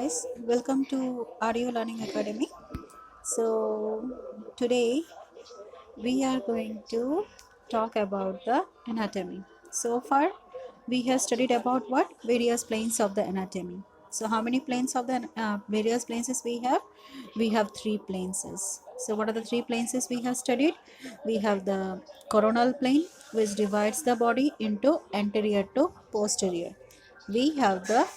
guys, welcome to Audio Learning Academy. So today we are going to talk about the anatomy. So far we have studied about what various planes of the anatomy. So how many planes of the various planes we have? We have three planes. So what are the three planes we have studied? We have the coronal plane, which divides the body into anterior to posterior. We have the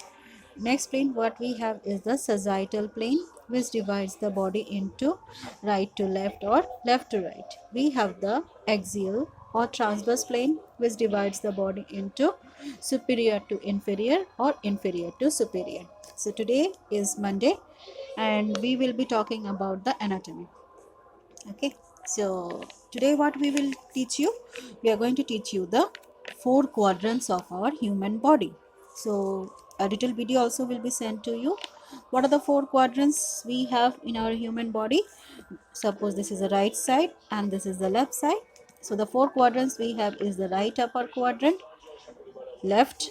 next plane. What we have is the sagittal plane, which divides the body into right to left or left to right. We have the axial or transverse plane, which divides the body into superior to inferior or inferior to superior. So today is Monday and we will be talking about the anatomy. Okay, so today what we will teach you, we are going to teach you the four quadrants of our human body. So a detailed video also will be sent to you. What are the four quadrants we have in our human body? Suppose this is the right side and this is the left side. So the four quadrants we have is the right upper quadrant, left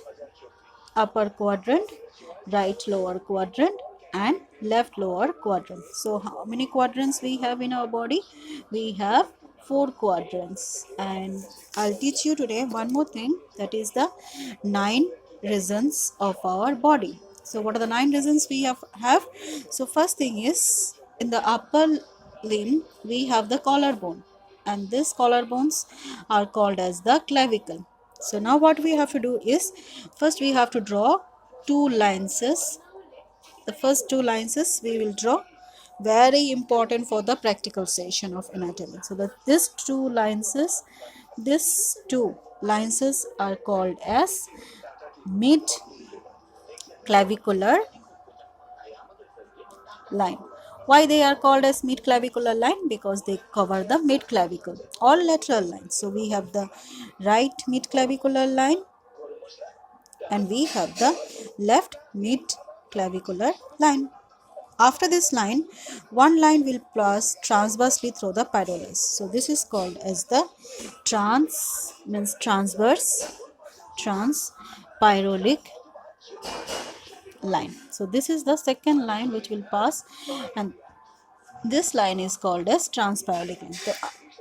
upper quadrant, right lower quadrant and left lower quadrant. So how many quadrants we have in our body? We have four quadrants, and I'll teach you today one more thing, that is the 9 regions of our body. So what are the 9 regions we have? So first thing is, in the upper limb we have the collarbone, and these collarbones are called as the clavicle. So now what we have to do is, first we have to draw two lines. The first two lines we will draw, very important for the practical session of anatomy. So these two lines are called as mid clavicular line. Why they are called as mid clavicular line? Because they cover the mid clavicle or lateral lines. So we have the right mid clavicular line and we have the left mid clavicular line. After this line, one line will pass transversely through the pylorus. So this is called as the transpyrolic line. So this is the second line which will pass, and this line is called as transpyrolic line. तो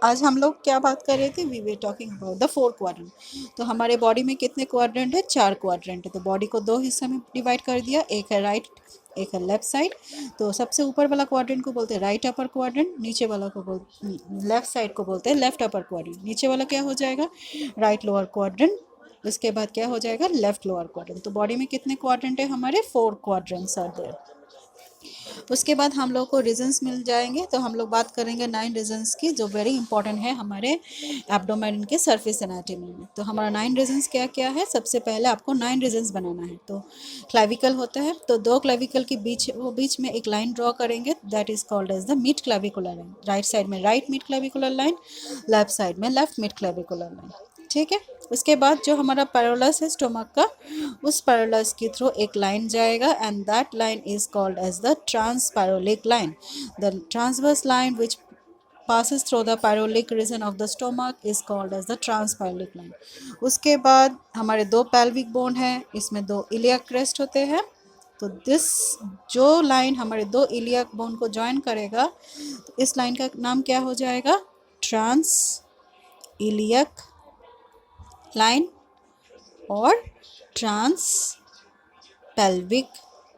आज हम लोग क्या बात कर रहे थे? We were talking about the 4 quadrant. तो हमारे बॉडी में कितने क्वाड्रेंट है? 4 क्वाड्रेंट है. तो बॉडी को दो हिस्से में डिवाइड कर दिया, एक है राइट, एक है लेफ्ट साइड. तो सबसे ऊपर वाला क्वाड्रेंट को बोलते हैं राइट अपर क्वाड्रेंट, नीचे वाला को लेफ्ट साइड को बोलते हैं लेफ्ट अपर क्वाड्रेंट. नीचे वाला क्या हो जाएगा? Right lower quadrant. उसके बाद क्या हो जाएगा? Left lower quadrant. तो बॉडी में कितने क्वाड्रेंट है हमारे? 4 क्वाड्रेंट्स आर देयर. उसके बाद हम लोग को रीजन्स मिल जाएंगे. तो हम लोग बात करेंगे 9 रीजन्स की, जो वेरी इंपॉर्टेंट है हमारे एब्डोमेन के सरफेस एनाटॉमी में. तो हमारा 9 रीजन्स क्या क्या है? सबसे पहले आपको 9 रीजन्स बनाना है. तो क्लाविकल होता है, तो दो क्लाविकल के बीच में एक लाइन ड्रॉ करेंगे, that is called as the mid clavicular line. Right side में right mid clavicular line, left side में लेफ्ट मिड क्लाविकुलर लाइन. ठीक है. उसके बाद जो हमारा पैरोलस है स्टोमक का, उस पैरोलस के थ्रू एक लाइन जाएगा, and that line is called as the transpyrolic line. The transverse line which passes through the pyrolic region of the stomach is called as the transpyrolic line. उसके बाद हमारे दो pelvic bone है, इसमें दो iliac crest होते हैं. तो दिस जो लाइन हमारे दो iliac bone को ज्वाइन करेगा, तो इस लाइन का नाम क्या हो जाएगा? ट्रांस iliac line और ट्रांस pelvic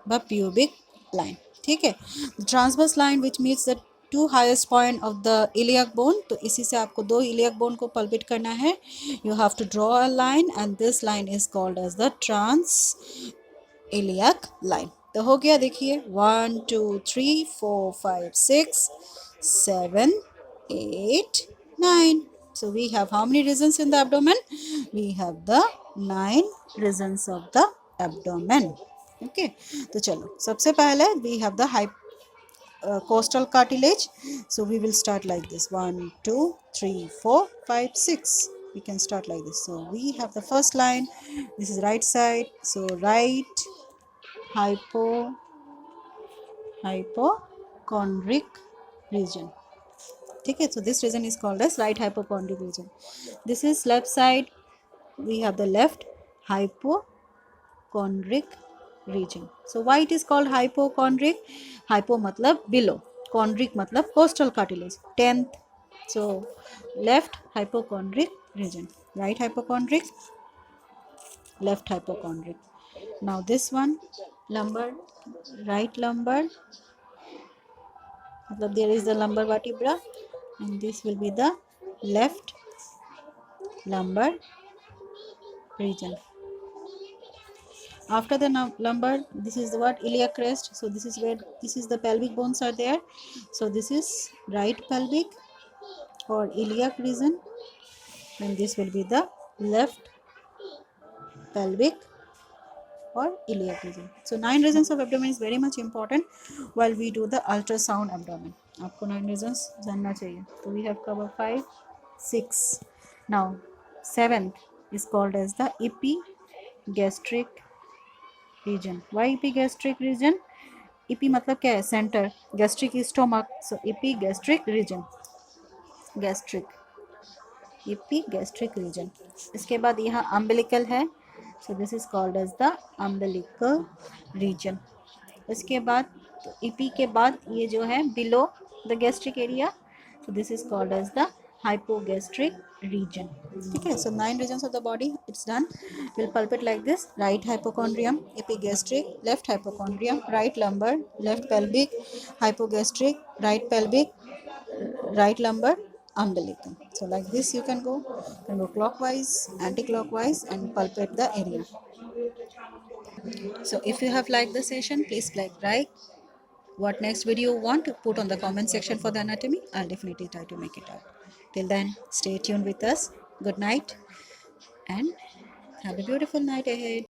व pubic line. ठीक है. Transverse line which meets the two highest point of the iliac bone. तो इसी से आपको दो इलियक बोन को पल्पिट करना है. You have to draw a line and this line is called as the trans iliac line. तो हो गया. देखिए 1 2 3 4 5 6 7 8 9. So we have how many regions in the abdomen? We have the 9 regions of the abdomen. Okay. तो चलो सबसे पहले we have the costal cartilage. So we will start like this. 1 2 3 4 5 6. We can start like this. So we have the first line. This is right side. So right hypochondriac region. ठीक है. So this region is called as right hypochondriac region. This is left side. We have the left hypochondriac region. So why it is called hypochondriac? Hypo matlab below, chondric matlab costal cartilage, 10th. So left hypochondriac region, right hypochondriac, left hypochondriac. Now this one, lumbar, right lumbar, matlab there is the lumbar vertebra, and this will be the left lumbar region. After the lumbar, this is the what, iliac crest. So this is where, this is the pelvic bones are there. So this is right pelvic or iliac region, and this will be the left pelvic or iliac region. So 9 regions of abdomen is very much important while we do the ultrasound abdomen. आपको 9 regions जानना चाहिए. So we have covered 5, 6. Now 7th is called as the epigastric region. Why epigastric region? Epi मतलब क्या है? Center. Gastric is stomach. So epigastric region. Gastric. Epigastric region. इसके बाद यहाँ umbilical है. So this is called as the umbilical region. इसके बाद EP के बाद ये जो है below the gastric area. So this is called as the hypogastric region. Okay, so 9 regions of the body, it's done. We'll palpate like this: right hypochondrium, epigastric, left hypochondrium, right lumbar, left pelvic, hypogastric, right pelvic, right lumbar, umbilical. So like this you can go clockwise, anti-clockwise, and palpate the area. So if you have liked the session, please like. What next video you want to put on the comment section for the anatomy, I'll definitely try to make it out. Till then, stay tuned with us. Good night and have a beautiful night ahead.